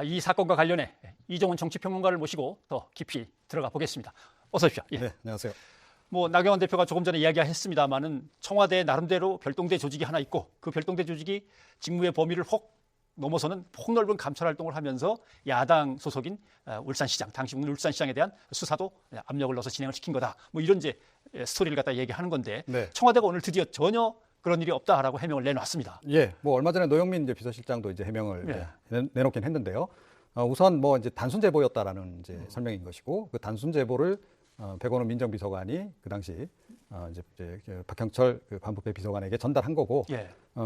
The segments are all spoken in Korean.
이 사건과 관련해 이종훈 정치평론가를 모시고 더 깊이 들어가 보겠습니다. 어서 오십시오. 예. 네, 안녕하세요. 나경원 대표가 조금 전에 이야기했습니다마는 청와대 나름대로 별동대 조직이 하나 있고 그 별동대 조직이 직무의 범위를 혹 넘어서는 폭넓은 감찰 활동을 하면서 야당 소속인 울산시장, 당시 울산시장에 대한 수사도 압력을 넣어서 진행을 시킨 거다. 이런 이제 스토리를 갖다 얘기하는 건데 네. 청와대가 오늘 드디어 전혀 그런 일이 없다라고 해명을 내놨습니다. 예, 얼마 전에 노영민 이제 비서실장도 이제 해명을 내놓긴 했는데요. 우선 이제 단순 제보였다라는 이제 설명인 것이고, 그 단순 제보를 백원우 민정비서관이 그 당시 이제 박형철 그 반부패 비서관에게 전달한 거고,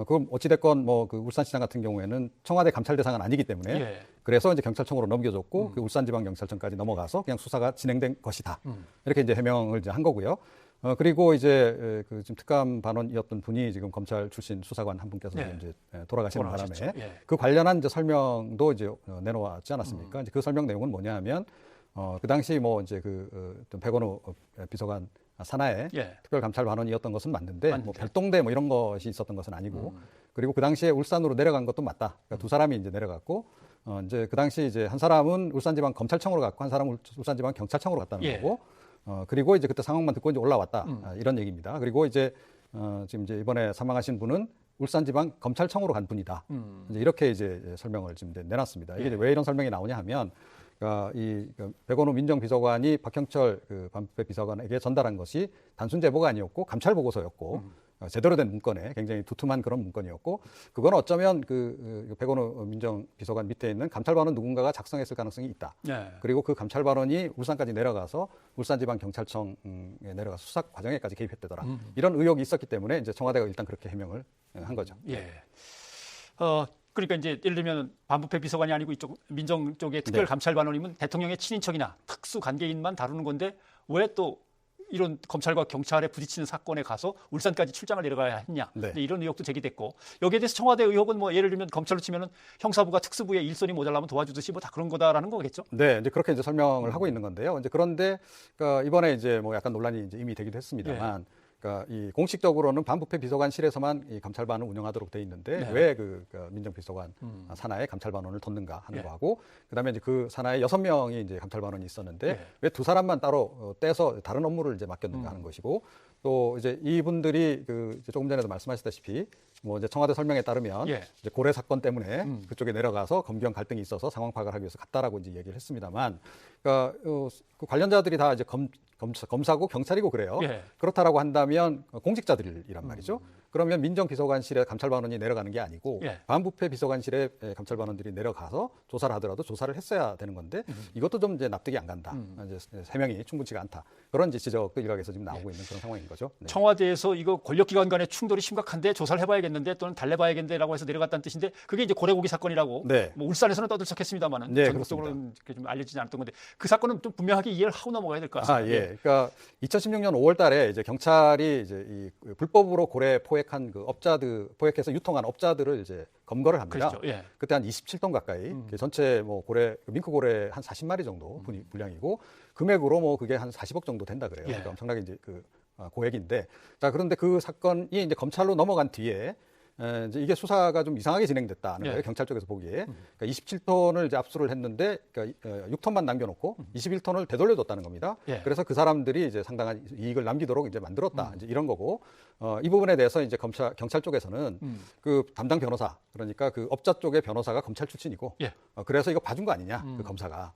그럼 어찌됐건 그 울산시장 같은 경우에는 청와대 감찰 대상은 아니기 때문에 그래서 이제 경찰청으로 넘겨줬고, 그 울산지방경찰청까지 넘어가서 그냥 수사가 진행된 것이다. 이렇게 이제 해명을 이제 한 거고요. 그리고 이제 그 지금 특감 반원이었던 분이 지금 검찰 출신 수사관 한 분께서 이제 돌아가시는 바람에 그 관련한 이제 설명도 이제 내놓았지 않았습니까? 이제 그 설명 내용은 뭐냐 하면 그 당시 이제 백원우 비서관 산하의 특별감찰반원이었던 것은 맞는데 별동대 이런 것이 있었던 것은 아니고, 그리고 그 당시에 울산으로 내려간 것도 맞다. 그러니까 두 사람이 이제 내려갔고, 이제 그 당시 이제 한 사람은 울산지방검찰청으로 갔고 한 사람은 울산지방경찰청으로 갔다는 거고, 그리고 이제 그때 상황만 듣고 이제 올라왔다. 이런 얘기입니다. 그리고 이제 지금 이제 이번에 사망하신 분은 울산지방검찰청으로 간 분이다. 이제 이렇게 이제 설명을 지금 내놨습니다. 이게 왜 이런 설명이 나오냐 하면, 이 백원우 민정비서관이 박형철 그 반부패 비서관에게 전달한 것이 단순 제보가 아니었고 감찰 보고서였고, 제대로 된 문건에 굉장히 두툼한 그런 문건이었고, 그건 어쩌면 그 백원우 민정비서관 밑에 있는 감찰반원 누군가가 작성했을 가능성이 있다. 그리고 그 감찰반원이 울산까지 내려가서 울산지방경찰청에 내려가서 수사 과정에까지 개입했다더라. 이런 의혹이 있었기 때문에 이제 청와대가 일단 그렇게 해명을 한 거죠. 그러니까 이제 예를 들면 반부패 비서관이 아니고 이쪽 민정 쪽의 특별감찰반원이면 대통령의 친인척이나 특수 관계인만 다루는 건데 왜 또 이런 검찰과 경찰에 부딪히는 사건에 가서 울산까지 출장을 내려가야 했냐. 이런 의혹도 제기됐고, 여기에 대해서 청와대 의혹은 예를 들면 검찰로 치면은 형사부가 특수부의 일손이 모자라면 도와주듯이 다 그런 거다라는 거겠죠. 네, 이제 그렇게 이제 설명을 하고 있는 건데요. 이제 그런데 이번에 이제 약간 논란이 이제 이미 되기도 했습니다만, 이 공식적으로는 반부패 비서관실에서만 이 감찰반을 운영하도록 돼 있는데 왜 그 민정비서관 산하에 감찰반원을 뒀는가 하는 거하고, 그다음에 이제 그 산하에 6명이 이제 감찰반원이 있었는데 왜 두 사람만 따로 떼서 다른 업무를 이제 맡겼는가 하는 것이고, 또 이제 이분들이 이제 조금 전에도 말씀하셨다시피 이제 청와대 설명에 따르면 이제 고래 사건 때문에 그쪽에 내려가서 검경 갈등이 있어서 상황 파악을 하기 위해서 갔다라고 이제 얘기를 했습니다만, 그 관련자들이 다 이제 검사고 경찰이고 그래요. 그렇다라고 한다면 공직자들이란 말이죠. 그러면 민정비서관실에 감찰반원이 내려가는 게 아니고 반부패 비서관실에 감찰반원들이 내려가서 조사를 하더라도 조사를 했어야 되는 건데, 이것도 좀 이제 납득이 안 간다. 이제 세 명이 충분치가 않다. 그런 이제 지적도 일각에서 지금 나오고 있는 그런 상황인 거죠. 청와대에서 이거 권력기관 간의 충돌이 심각한데 조사를 해봐야겠는데 또는 달래봐야겠는데라고 해서 내려갔다는 뜻인데, 그게 이제 고래고기 사건이라고 울산에서는 떠들썩했습니다만은 전국적으로는 좀 알려지지 않았던 건데, 그 사건은 좀 분명하게 이해를 하고 넘어가야 될 것 같습니다. 그러니까 2016년 5월달에 이제 경찰이 이제 이 불법으로 고래 포획한 그 포획해서 유통한 업자들을 이제 검거를 합니다. 그때 한 27톤 가까이, 전체 고래 밍크 고래 한 40마리 정도 분량이고, 금액으로 그게 한 40억 정도 된다 그래요. 그러니까 엄청나게 이제 고액인데, 자 그런데 그 사건이 이제 검찰로 넘어간 뒤에 이제 이게 수사가 좀 이상하게 진행됐다는 거예요. 경찰 쪽에서 보기에. 그러니까 27톤을 이제 압수를 했는데, 6톤만 남겨놓고 21톤을 되돌려줬다는 겁니다. 그래서 그 사람들이 이제 상당한 이익을 남기도록 이제 만들었다. 이제 이런 거고, 이 부분에 대해서 이제 경찰 쪽에서는 그 담당 변호사, 그러니까 그 업자 쪽의 변호사가 검찰 출신이고, 그래서 이거 봐준 거 아니냐, 그 검사가.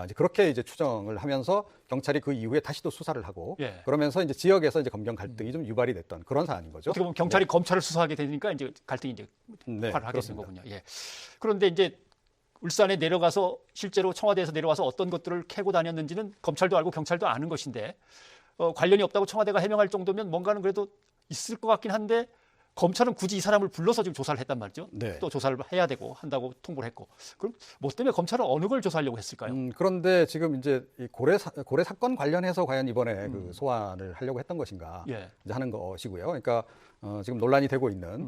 이제 그렇게 이제 추정을 하면서 경찰이 그 이후에 다시 또 수사를 하고, 그러면서 이제 지역에서 이제 검경 갈등이 좀 유발이 됐던 그런 사안인 거죠. 어떻게 보면 경찰이 검찰을 수사하게 되니까 이제 갈등이 이제 발화하게 되는 거군요. 그런데 이제 울산에 내려가서 실제로 청와대에서 내려와서 어떤 것들을 캐고 다녔는지는 검찰도 알고 경찰도 아는 것인데, 관련이 없다고 청와대가 해명할 정도면 뭔가는 그래도 있을 것 같긴 한데, 검찰은 굳이 이 사람을 불러서 지금 조사를 했단 말이죠. 또 조사를 해야 되고 한다고 통보를 했고. 그럼 뭐 때문에 검찰은 어느 걸 조사하려고 했을까요? 그런데 지금 이제 이 고래 사건 관련해서 과연 이번에 그 소환을 하려고 했던 것인가 이제 하는 것이고요. 그러니까 지금 논란이 되고 있는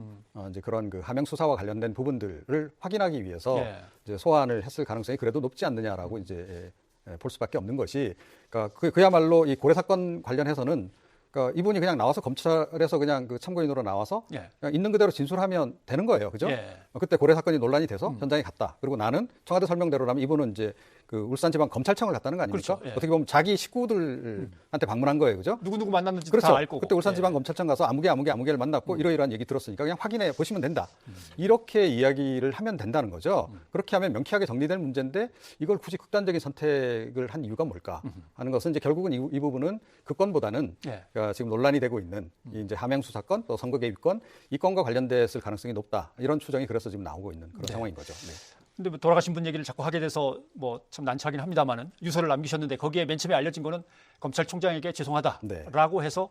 이제 그런 그 하명 수사와 관련된 부분들을 확인하기 위해서 이제 소환을 했을 가능성이 그래도 높지 않느냐라고 이제 볼 수밖에 없는 것이, 그러니까 그야말로 이 고래 사건 관련해서는 그러니까 이분이 그냥 나와서 검찰에서 그냥 그 참고인으로 나와서 예. 그냥 있는 그대로 진술하면 되는 거예요. 그죠? 예. 그때 고래 사건이 논란이 돼서 현장에 갔다. 그리고 나는 청와대 설명대로라면 이분은 이제 그 울산지방검찰청을 갔다는 거 아닙니까? 그렇죠. 예. 어떻게 보면 자기 식구들한테 방문한 거예요. 그죠? 누구 만났는지 그렇죠. 다 알고. 그때 울산지방검찰청 가서 아무개를 만났고 이러이러한 얘기 들었으니까 그냥 확인해 보시면 된다. 이렇게 이야기를 하면 된다는 거죠. 그렇게 하면 명쾌하게 정리될 문제인데 이걸 굳이 극단적인 선택을 한 이유가 뭘까 하는 것은 이제 결국은 이 부분은 그 건보다는 예. 그러니까 지금 논란이 되고 있는 이 이제 하명 수사건 또 선거 개입건 이 건과 관련됐을 가능성이 높다. 이런 추정이 그래서 지금 나오고 있는 그런 상황인 거죠. 네. 근데 뭐 돌아가신 분 얘기를 자꾸 하게 돼서 뭐 참 난처하긴 합니다만은 유서를 남기셨는데 거기에 맨 처음에 알려진 거는 검찰총장에게 죄송하다라고 해서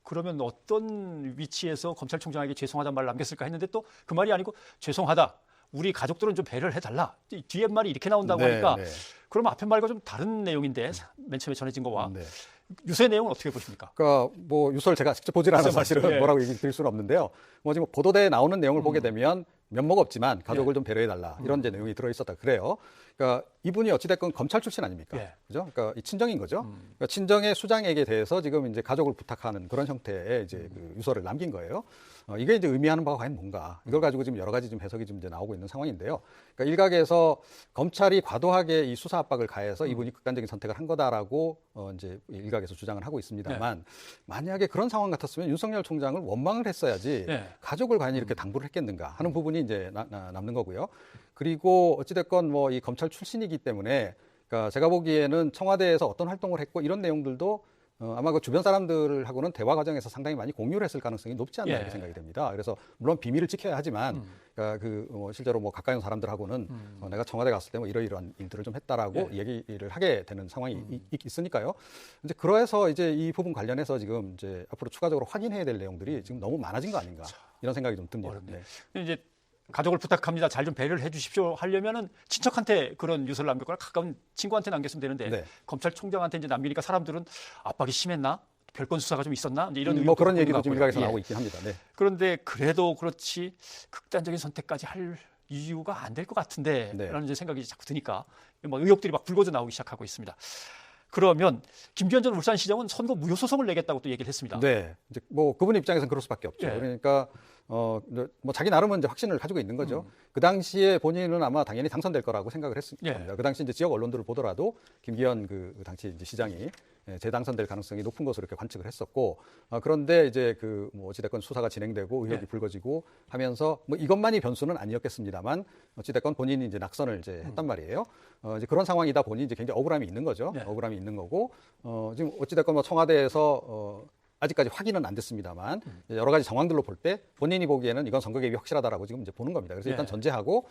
그러면 어떤 위치에서 검찰총장에게 죄송하다는 말을 남겼을까 했는데 또 그 말이 아니고 죄송하다. 우리 가족들은 좀 배려를 해달라. 뒤에 말이 이렇게 나온다고 하니까 그러면 앞에 말과 좀 다른 내용인데 맨 처음에 전해진 거와 유서의 내용은 어떻게 보십니까? 그러니까 뭐 유서를 제가 직접 보질 않아서 사실은 뭐라고 얘기 드릴 수는 없는데요. 뭐 지금 보도대에 나오는 내용을 보게 되면 면목 없지만 가족을 좀 배려해달라 이런 이제 내용이 들어있었다 그래요. 그러니까 이분이 어찌됐건 검찰 출신 아닙니까? 그죠? 그러니까 이 친정인 거죠. 그러니까 친정의 수장에게 대해서 지금 이제 가족을 부탁하는 그런 형태의 이제 그 유서를 남긴 거예요. 이게 이제 의미하는 바가 과연 뭔가? 이걸 가지고 지금 여러 가지 좀 해석이 좀 이제 나오고 있는 상황인데요. 그러니까 일각에서 검찰이 과도하게 이 수사 압박을 가해서 이분이 극단적인 선택을 한 거다라고 이제 일각에서 주장을 하고 있습니다만 만약에 그런 상황 같았으면 윤석열 총장을 원망을 했어야지 가족을 과연 이렇게 당부를 했겠는가 하는 부분이 이제 남는 거고요. 그리고 어찌됐건 뭐 이 검찰 출신이기 때문에 그러니까 제가 보기에는 청와대에서 어떤 활동을 했고 이런 내용들도 아마 그 주변 사람들하고는 대화 과정에서 상당히 많이 공유를 했을 가능성이 높지 않나 이렇게 생각이 됩니다. 그래서 물론 비밀을 지켜야 하지만 그러니까 실제로 뭐 가까이 온 사람들하고는 내가 청와대 갔을 때 뭐 이러이러한 일들을 좀 했다라고 얘기를 하게 되는 상황이 있으니까요. 이제 그래서 이제 이 부분 관련해서 지금 이제 앞으로 추가적으로 확인해야 될 내용들이 지금 너무 많아진 거 아닌가 이런 생각이 좀 듭니다. 이제 가족을 부탁합니다. 잘 좀 배려를 해 주십시오 하려면은 친척한테 그런 유서를 남겼거나 가까운 친구한테 남겼으면 되는데 검찰총장한테 이제 남기니까 사람들은 압박이 심했나? 별건 수사가 좀 있었나? 이제 이런 뭐 그런 얘기도 좀 일각에서 나오고 있긴 합니다. 그런데 그래도 그렇지 극단적인 선택까지 할 이유가 안 될 것 같은데 라는 이제 생각이 자꾸 드니까 뭐 의혹들이 막 불거져 나오기 시작하고 있습니다. 그러면 김기현 전 울산시장은 선거 무효 소송을 내겠다고 또 얘기를 했습니다. 네, 이제 뭐 그분 입장에서는 그럴 수밖에 없죠. 그러니까 뭐 자기 나름은 이제 확신을 가지고 있는 거죠. 그 당시에 본인은 아마 당연히 당선될 거라고 생각을 했습니다. 그 당시 이제 지역 언론들을 보더라도 김기현 그 당시 이제 시장이 재당선될 가능성이 높은 것으로 이렇게 관측을 했었고 그런데 이제 그 뭐 어찌됐건 수사가 진행되고 의혹이 불거지고 하면서 뭐 이것만이 변수는 아니었겠습니다만 어찌됐건 본인이 이제 낙선을 이제 했단 말이에요. 이제 그런 상황이다 보니 이제 굉장히 억울함이 있는 거죠. 억울함이 있는 거고 지금 어찌됐건 뭐 청와대에서 아직까지 확인은 안 됐습니다만 여러 가지 정황들로 볼 때 본인이 보기에는 이건 선거 개입이 확실하다라고 지금 이제 보는 겁니다. 그래서 일단 전제하고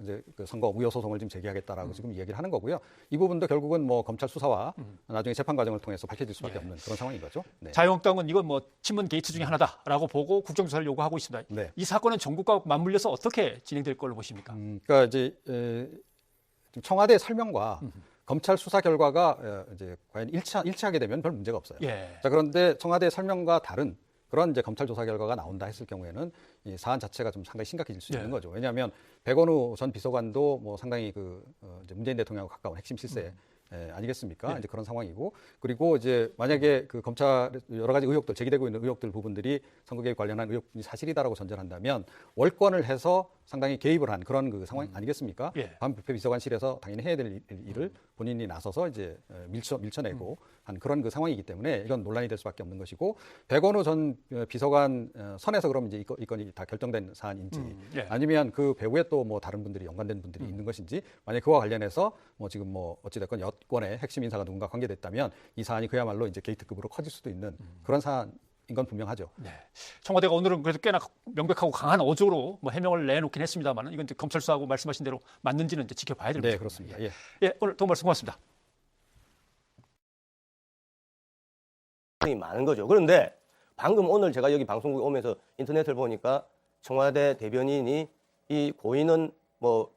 이제 그 선거 무효 소송을 지금 제기하겠다라고 지금 얘기를 하는 거고요. 이 부분도 결국은 뭐 검찰 수사와 나중에 재판 과정을 통해서 밝혀질 수밖에 없는 그런 상황인 거죠. 자유한국당은 이건 뭐 친문 게이트 중에 하나다라고 보고 국정조사를 요구하고 있습니다. 이 사건은 전국과 맞물려서 어떻게 진행될 걸로 보십니까? 그러니까 이제 청와대 설명과 검찰 수사 결과가 이제 과연 일치하게 되면 별 문제가 없어요. 자, 그런데 청와대 설명과 다른 그런 이제 검찰 조사 결과가 나온다 했을 경우에는 이 사안 자체가 좀 상당히 심각해질 수 있는 거죠. 왜냐하면 백원우 전 비서관도 뭐 상당히 이제 문재인 대통령하고 가까운 핵심 실세 아니겠습니까? 이제 그런 상황이고 그리고 이제 만약에 그 검찰 여러 가지 의혹들 제기되고 있는 의혹들 부분들이 선거 개입 관련한 의혹이 사실이다라고 전제한다면 월권을 해서 상당히 개입을 한 그런 그 상황 아니겠습니까? 반부패 비서관실에서 당연히 해야 될 일을 본인이 나서서 이제 밀쳐내고 한 그런 그 상황이기 때문에 이건 논란이 될 수밖에 없는 것이고 백원우 전 비서관 선에서 그럼 이제 이 건이 다 결정된 사안인지 아니면 그 배후에 또 뭐 다른 분들이 연관된 분들이 있는 것인지 만약 그와 관련해서 뭐 지금 뭐 어찌됐건 여권의 핵심 인사가 누군가 관계됐다면 이 사안이 그야말로 이제 게이트급으로 커질 수도 있는 그런 사안. 인건 분명하죠. 청와대가 오늘은 그래도 꽤나 명백하고 강한 어조로 뭐 해명을 내놓긴 했습니다만 이건 이제 검찰 수사하고 말씀하신 대로 맞는지는 이제 지켜봐야 됩니다. 네, 그렇습니다. 오늘 도움 말씀 고맙습니다. 많은 거죠. 그런데 방금 오늘 제가 여기 방송국에 오면서 인터넷을 보니까 청와대 대변인이 이 고인은 뭐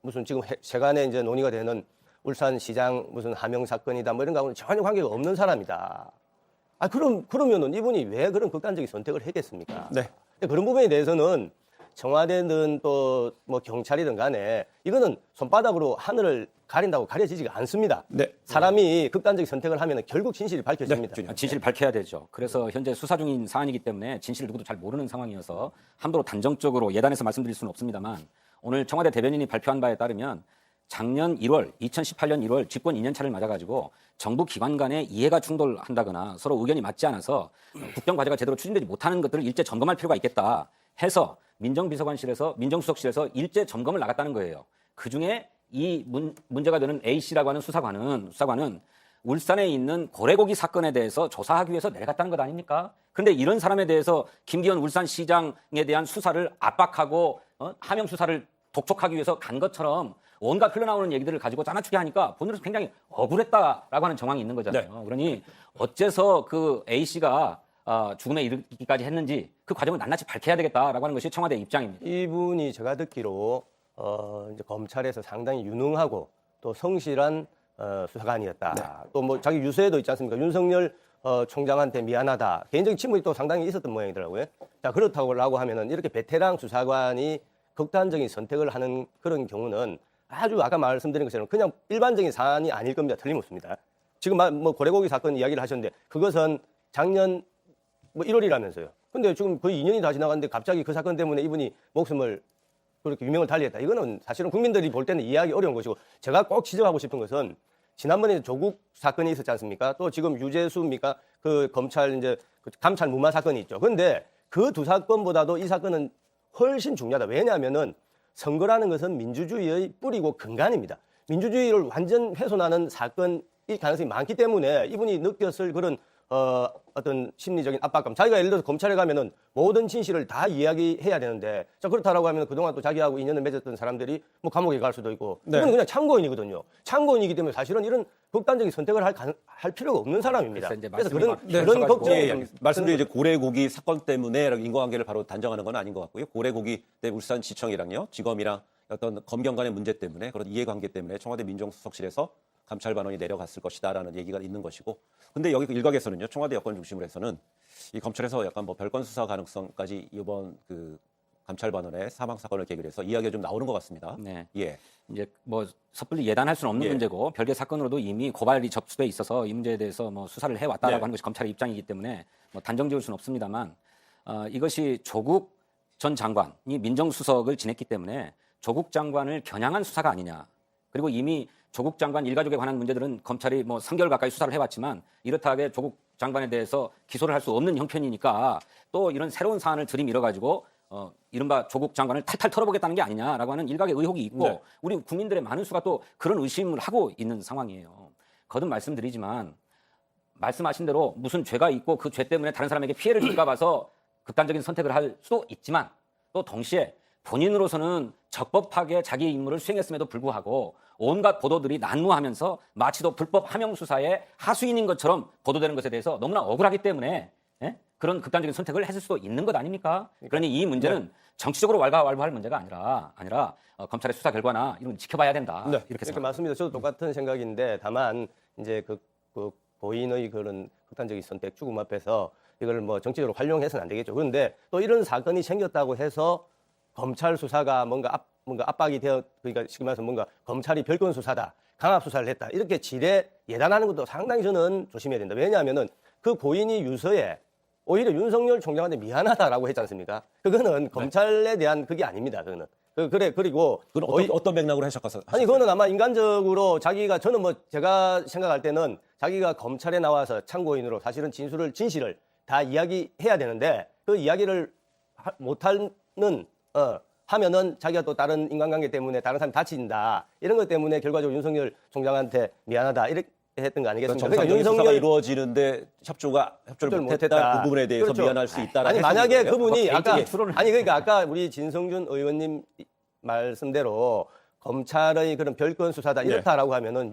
무슨 지금 세간에 이제 논의가 되는 울산시장 무슨 하명 사건이다 뭐 이런 거하고는 전혀 관계가 없는 사람이다. 그러면은 이분이 왜 그런 극단적인 선택을 했겠습니까? 그런 부분에 대해서는 청와대든 또 뭐 경찰이든 간에 이거는 손바닥으로 하늘을 가린다고 가려지지가 않습니다. 네. 사람이 극단적 선택을 하면 결국 진실이 밝혀집니다. 진실을 밝혀야 되죠. 그래서 현재 수사 중인 사안이기 때문에 진실을 누구도 잘 모르는 상황이어서 함부로 단정적으로 예단해서 말씀드릴 수는 없습니다만 오늘 청와대 대변인이 발표한 바에 따르면 작년 1월, 2018년 1월 집권 2년차를 맞아가지고 정부 기관 간에 이해가 충돌한다거나 서로 의견이 맞지 않아서 국정 과제가 제대로 추진되지 못하는 것들을 일제 점검할 필요가 있겠다 해서 민정비서관실에서 민정수석실에서 일제 점검을 나갔다는 거예요. 그중에 이 문제가 되는 A씨라고 하는 수사관은 울산에 있는 고래고기 사건에 대해서 조사하기 위해서 내려갔다는 것 아닙니까? 그런데 이런 사람에 대해서 김기현 울산시장에 대한 수사를 압박하고 하명 수사를 독촉하기 위해서 간 것처럼 온갖 흘러나오는 얘기들을 가지고 짜맞추게 하니까 본인으로서 굉장히 억울했다라고 하는 정황이 있는 거잖아요. 네. 그러니 어째서 그 A씨가 죽음에 이르기까지 했는지 그 과정을 낱낱이 밝혀야 되겠다라고 하는 것이 청와대 입장입니다. 이분이 제가 듣기로 이제 검찰에서 상당히 유능하고 또 성실한 수사관이었다. 네. 또 뭐 자기 유서에도 있지 않습니까? 윤석열 총장한테 미안하다. 개인적인 친분이 또 상당히 있었던 모양이더라고요. 자, 그렇다고 하면은 이렇게 베테랑 수사관이 극단적인 선택을 하는 그런 경우는 아주 아까 말씀드린 것처럼 그냥 일반적인 사안이 아닐 겁니다. 틀림없습니다. 지금 뭐 고래고기 사건 이야기를 하셨는데 그것은 작년 뭐 1월이라면서요. 근데 지금 거의 2년이 다 지나갔는데 갑자기 그 사건 때문에 이분이 목숨을 그렇게 유명을 달리했다. 이거는 사실은 국민들이 볼 때는 이해하기 어려운 것이고 제가 꼭 지적하고 싶은 것은 지난번에 조국 사건이 있었지 않습니까? 또 지금 유재수입니까? 그 검찰 이제 그 감찰 무마 사건이 있죠. 그런데 그 두 사건보다도 이 사건은 훨씬 중요하다. 왜냐하면은 선거라는 것은 민주주의의 뿌리고 근간입니다. 민주주의를 완전 훼손하는 사건일 가능성이 많기 때문에 이분이 느꼈을 그런 어떤 심리적인 압박감. 자기가 예를 들어서 검찰에 가면은 모든 진실을 다 이야기해야 되는데, 자, 그렇다라고 하면 그동안 또 자기하고 인연을 맺었던 사람들이 뭐 감옥에 갈 수도 있고, 네. 이건 그냥 참고인이거든요. 참고인이기 때문에 사실은 이런 극단적인 선택을 할 필요가 없는 사람입니다. 그래서 이제 그래서 말씀이 그런 막 걱정이 예, 좀 예. 말씀드린 이제 고래고기 사건 때문에 인과관계를 바로 단정하는 건 아닌 것 같고요. 고래고기 때 울산시청이랑요, 지검이랑 어떤 검경 간의 문제 때문에 그런 이해관계 때문에 청와대 민정수석실에서 감찰반원이 내려갔을 것이다라는 얘기가 있는 것이고, 근데 여기 일각에서는요, 청와대 여권 중심으로 해서는 이 검찰에서 약간 뭐 별건 수사 가능성까지 이번 그 감찰반원의 사망 사건을 계기로 해서 이야기가 좀 나오는 것 같습니다. 네. 예. 이제 뭐 섣불리 예단할 수는 없는 예. 문제고 별개 사건으로도 이미 고발이 접수돼 있어서 이 문제에 대해서 뭐 수사를 해왔다라고 네. 하는 것이 검찰의 입장이기 때문에 뭐 단정지을 수는 없습니다만 이것이 조국 전 장관이 민정수석을 지냈기 때문에 조국 장관을 겨냥한 수사가 아니냐. 그리고 이미 조국 장관 일가족에 관한 문제들은 검찰이 뭐 3개월 가까이 수사를 해왔지만 이렇다 하게 조국 장관에 대해서 기소를 할 수 없는 형편이니까 또 이런 새로운 사안을 들이밀어가지고 이른바 조국 장관을 탈탈 털어보겠다는 게 아니냐라고 하는 일각의 의혹이 있고 네. 우리 국민들의 많은 수가 또 그런 의심을 하고 있는 상황이에요. 거듭 말씀드리지만 말씀하신 대로 무슨 죄가 있고 그 죄 때문에 다른 사람에게 피해를 줄까 봐서 극단적인 선택을 할 수도 있지만 또 동시에 본인으로서는 적법하게 자기의 임무를 수행했음에도 불구하고 온갖 보도들이 난무하면서 마치도 불법 하명 수사의 하수인인 것처럼 보도되는 것에 대해서 너무나 억울하기 때문에 그런 극단적인 선택을 했을 수도 있는 것 아닙니까? 그러니 이 문제는 정치적으로 왈가왈부할 문제가 아니라 검찰의 수사 결과나 이런 건 지켜봐야 된다. 네, 이렇게 이렇게 생각합니다. 맞습니다. 저도 똑같은 생각인데 다만 이제 그 고인의 그런 극단적인 선택 죽음 앞에서 이걸 뭐 정치적으로 활용해서는 안 되겠죠. 그런데 또 이런 사건이 생겼다고 해서 검찰 수사가 뭔가 압박이 되어 그러니까 지금 말해서 뭔가 검찰이 별건 수사다, 강압 수사를 했다 이렇게 지레 예단하는 것도 상당히 저는 조심해야 된다. 왜냐하면은 그 고인이 유서에 오히려 윤석열 총장한테 미안하다라고 했지 않습니까? 그거는 검찰에 대한 그게 아닙니다. 그거는. 그리고 그건 어떤 맥락으로 해석하셨어요? 아니 그거는 아마 인간적으로 자기가 저는 뭐 제가 생각할 때는 자기가 검찰에 나와서 참고인으로 사실은 진실을 다 이야기해야 되는데 그 이야기를 못하는 하면은 자기가 또 다른 인간관계 때문에 다른 사람이 다친다 이런 것 때문에 결과적으로 윤석열 총장한테 미안하다 이렇게 했던 거 아니겠습니까? 정상적인 수사가 이루어지는데 협조를 못했다 그 부분에 대해서 그렇죠. 미안할 수 있다라는 아니 만약에 해석인 거예요? 그분이 아까 개인적인 그러니까 아까 우리 진성준 의원님 말씀대로 검찰의 그런 별건 수사다 이렇다라고 하면은